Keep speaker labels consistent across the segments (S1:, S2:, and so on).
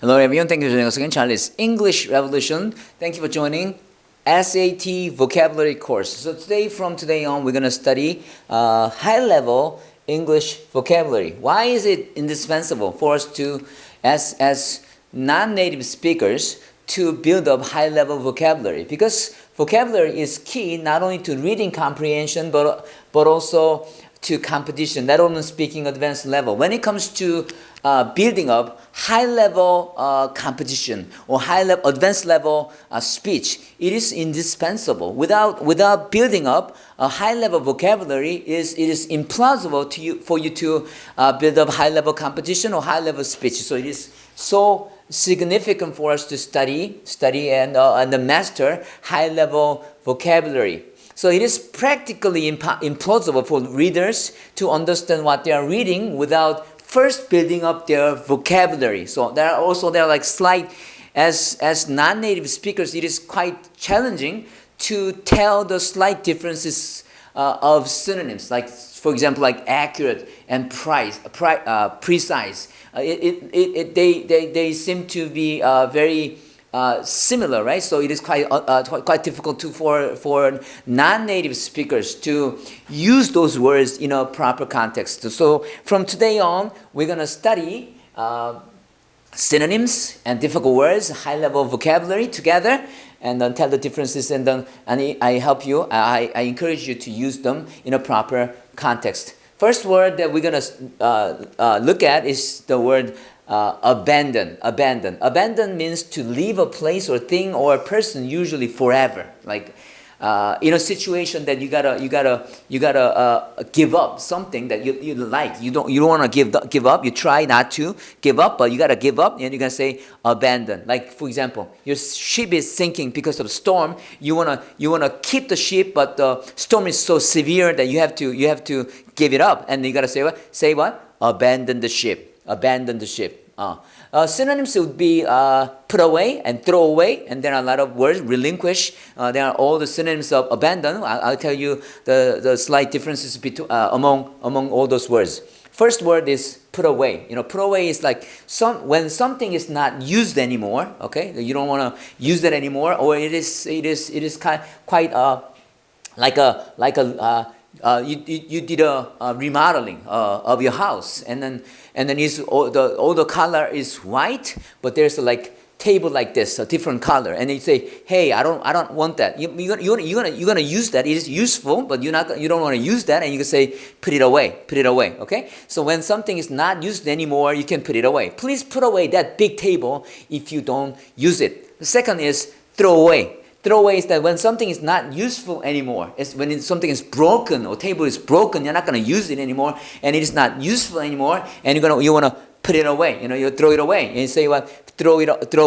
S1: Hello everyone, thank you for joining us again. Charlie's English Revolution. Thank you for joining SAT vocabulary course. So from today on, we're going to study high-level English vocabulary. Why is it indispensable for us to, as non-native speakers, to build up high-level vocabulary? Because vocabulary is key not only to reading comprehension, but also to competition, not only speaking advanced level. When it comes to building up high-level competition or high-level, advanced level speech, it is indispensable. Without building up a high-level vocabulary, it is implausible for you to build up high-level competition or high-level speech. So it is so significant for us to study and master high-level vocabulary. So it is practically implausible for readers to understand what they are reading without first building up their vocabulary. So there are like slight, as non-native speakers, it is quite challenging to tell the slight differences of synonyms. Like, for example, like accurate and precise. They seem to be very similar, right? So it is quite difficult for non-native speakers to use those words in a proper context. So from today on, we're going to study synonyms and difficult words, high-level vocabulary together, and then tell the differences. And I help you. I encourage you to use them in a proper context. First word that we're going to look at is the word abandon. Abandon means to leave a place or thing or a person, usually forever. Like in a situation that you gotta give up something that you like. You don't want to give up. You try not to give up, but you gotta give up, and you're gonna say abandon. Like, for example, your ship is sinking because of a storm. You wanna keep the ship, but the storm is so severe that you have to give it up, and you gotta say what? Say what? Abandon the ship. Abandon the ship. Synonyms would be put away and throw away, and there are a lot of words. Relinquish. There are all the synonyms of abandon. I'll tell you the slight differences between among all those words. First word is put away. Put away is like when something is not used anymore. Okay, you don't want to use that anymore, or it is quite you did a remodeling of your house, and then all the color is white, but there's a table like this, a different color, and you say, hey, I don't want that. You're gonna use that. It is useful, but you don't want to use that, and you can say put it away. Okay. So when something is not used anymore, you can put it away. Please put away that big table if you don't use it. The second is throw away. Throw away is that when something is not useful anymore. It's when something is broken or table is broken, you're not going to use it anymore, and it is not useful anymore, and you want to put it away. You throw it away, and you say what? Throw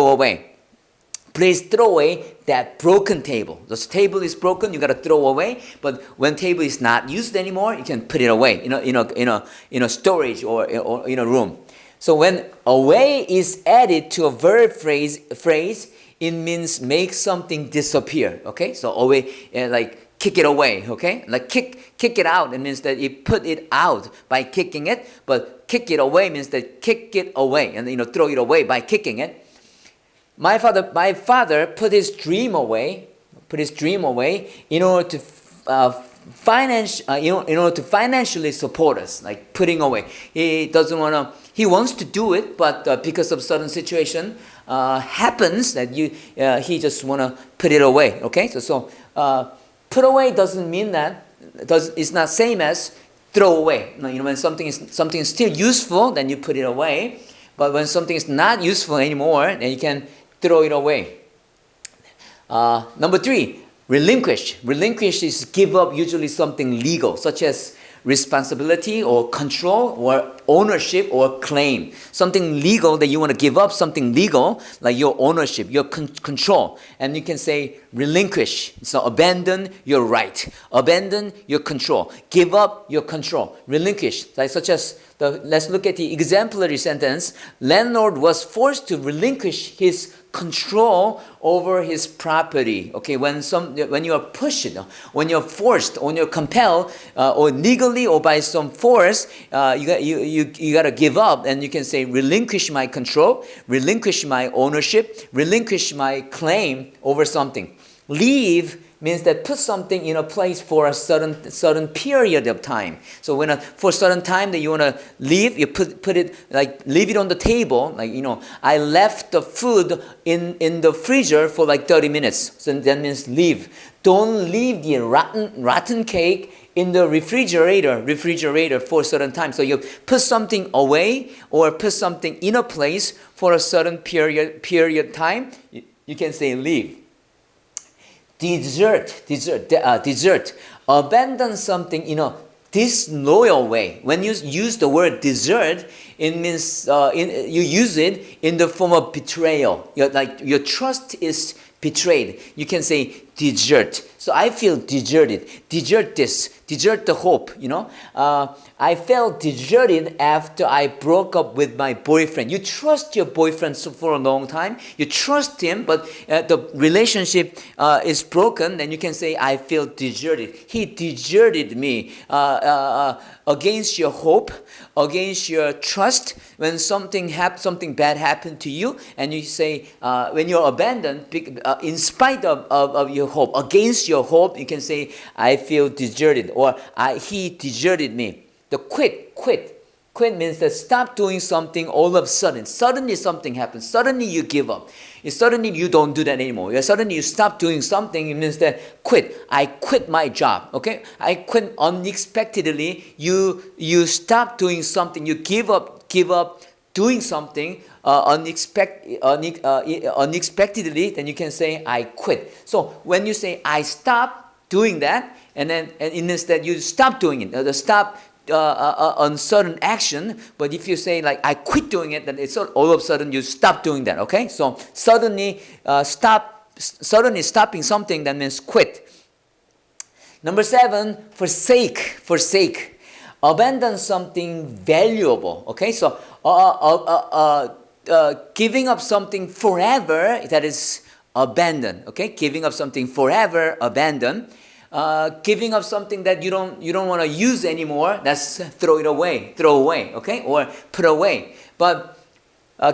S1: away. Please throw away that broken table. The table is broken, you got to throw away. But when table is not used anymore, you can put it away. In a storage or in a room. So when away is added to a verb phrase, it means make something disappear. Okay, so away, like kick it away. Okay, like kick it out. It means that you put it out by kicking it, but kick it away means that kick it away and throw it away by kicking it. My father put his dream away in order to in order to financially support us, like putting away. He wants to do it, but because of certain situation happens that he just want to put it away. Okay, so put away doesn't mean that it's not same as throw away. When something is still useful, then you put it away. But when something is not useful anymore, then you can throw it away. Number 3. Relinquish. Relinquish is give up usually something legal, such as responsibility or control or ownership or claim. Something legal that you want to give up, something legal like your ownership, your control. And you can say relinquish. So abandon your right. Abandon your control. Give up your control. Relinquish. Such as let's look at the exemplary sentence. Landlord was forced to relinquish his control over his property. Okay, when you are pushed, when you're forced, when you're compelled, or legally or by some force, you gotta give up, and you can say relinquish my control, relinquish my ownership, relinquish my claim over something. Leave means that put something in a place for a certain period of time. So for a certain time that you want to leave, you put it, like leave it on the table. Like, I left the food in the freezer for like 30 minutes. So that means leave. Don't leave the rotten cake in the refrigerator for a certain time. So you put something away or put something in a place for a certain period time. You can say leave. Desert. Abandon something in a disloyal way. When you use the word desert, it means you use it in the form of betrayal. Your trust is betrayed. You can say desert. So I feel deserted. Desert this. Desert the hope. I felt deserted after I broke up with my boyfriend. You trust your boyfriend for a long time. You trust him, but the relationship is broken. Then you can say, I feel deserted. He deserted me against your hope, against your trust. When something bad happened to you, and you say, when you're abandoned, in spite of your hope, against your hope, you can say, I feel deserted, or he deserted me. The quit means that stop doing something all of a sudden. Suddenly something happens. Suddenly you give up. Suddenly you don't do that anymore. Suddenly you stop doing something. It means that quit. I quit my job. Okay, I quit unexpectedly. You stop doing something. You give up doing something unexpectedly. Then you can say I quit. So when you say I stop doing that, and it means that you stop doing it. The stop uncertain action. But if you say like I quit doing it, then it's all of a sudden you stop doing that. Okay, so suddenly stopping something, that means quit. Number 7, forsake. Abandon something valuable. Okay, so giving up something forever, that is abandon. Okay, giving up something forever, abandon. Giving up something that you don't want to use anymore, that's throw away, okay, or put away. But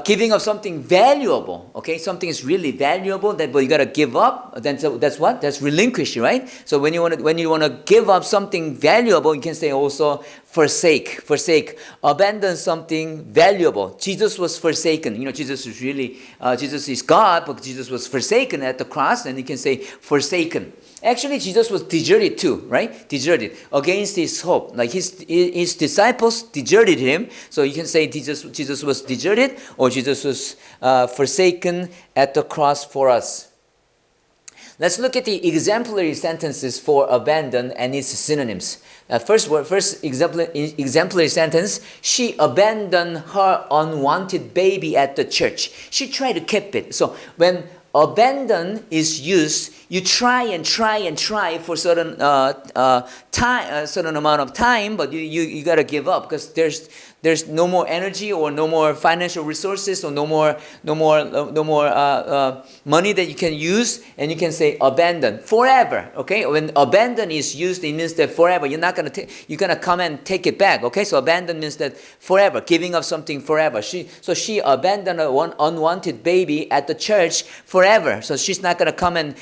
S1: giving up something valuable, okay, something is really valuable but you gotta give up. Then that's what? That's relinquish, right? So when you want to give up something valuable, you can say also forsake. Abandon something valuable. Jesus was forsaken. Jesus is God, but Jesus was forsaken at the cross, and you can say forsaken. Actually, Jesus was deserted too, right? Deserted against his hope. Like his disciples deserted him. So you can say Jesus was deserted, or Jesus was forsaken at the cross for us. Let's look at the exemplary sentences for abandon and its synonyms. First exemplary sentence: she abandoned her unwanted baby at the church. She tried to keep it. So when abandon is used, you try for certain certain amount of time, but you gotta give up because there's no more energy or no more financial resources or no more money that you can use, and you can say abandon forever. Okay, when abandon is used, it means that forever. You're gonna come and take it back. Okay, so abandon means that forever, giving up something forever. She abandoned one unwanted baby at the church forever. So she's not gonna come and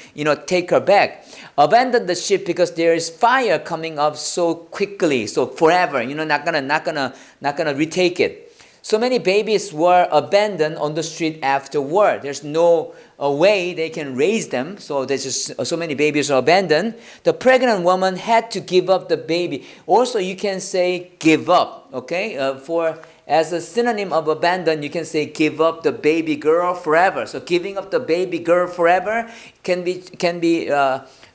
S1: take her back. Abandon the ship because there is fire coming up so quickly. So forever, not gonna retake it. So many babies were abandoned on the street after war. There's no way they can raise them. So there's just so many babies are abandoned. The pregnant woman had to give up the baby. Also, you can say give up. Okay, as a synonym of abandon, you can say give up the baby girl forever. So giving up the baby girl forever can be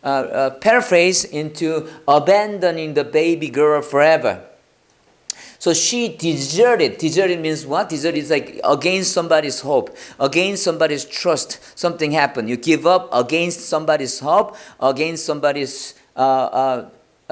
S1: paraphrased into abandoning the baby girl forever. So she deserted. Deserted means what? Deserted is like against somebody's hope, against somebody's trust. Something happened. You give up against somebody's hope, against somebody's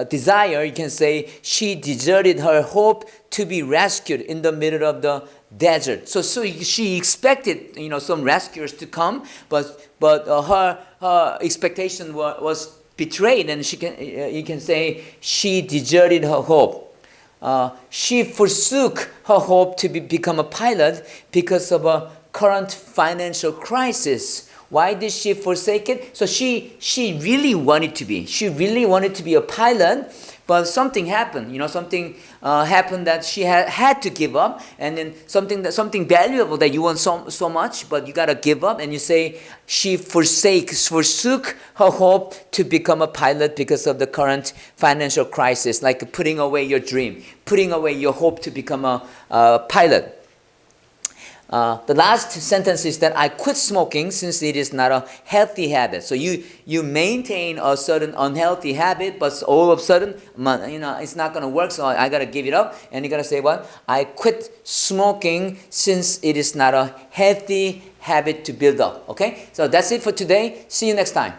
S1: desire, you can say she deserted her hope to be rescued in the middle of the desert. So she expected, some rescuers to come, but her expectation was betrayed, and you can say she deserted her hope. She forsook her hope to become a pilot because of a current financial crisis. Why did she forsake it? So she really wanted to be. She really wanted to be a pilot, but something happened. Something happened that she had to give up, and then something valuable that you want so much, but you gotta give up. And you say she forsook her hope to become a pilot because of the current financial crisis, like putting away your dream, putting away your hope to become a pilot. The last sentence is that I quit smoking since it is not a healthy habit. So you maintain a certain unhealthy habit, but all of a sudden, it's not going to work, so I got to give it up. And you got to say what? I quit smoking since it is not a healthy habit to build up. Okay? So that's it for today. See you next time.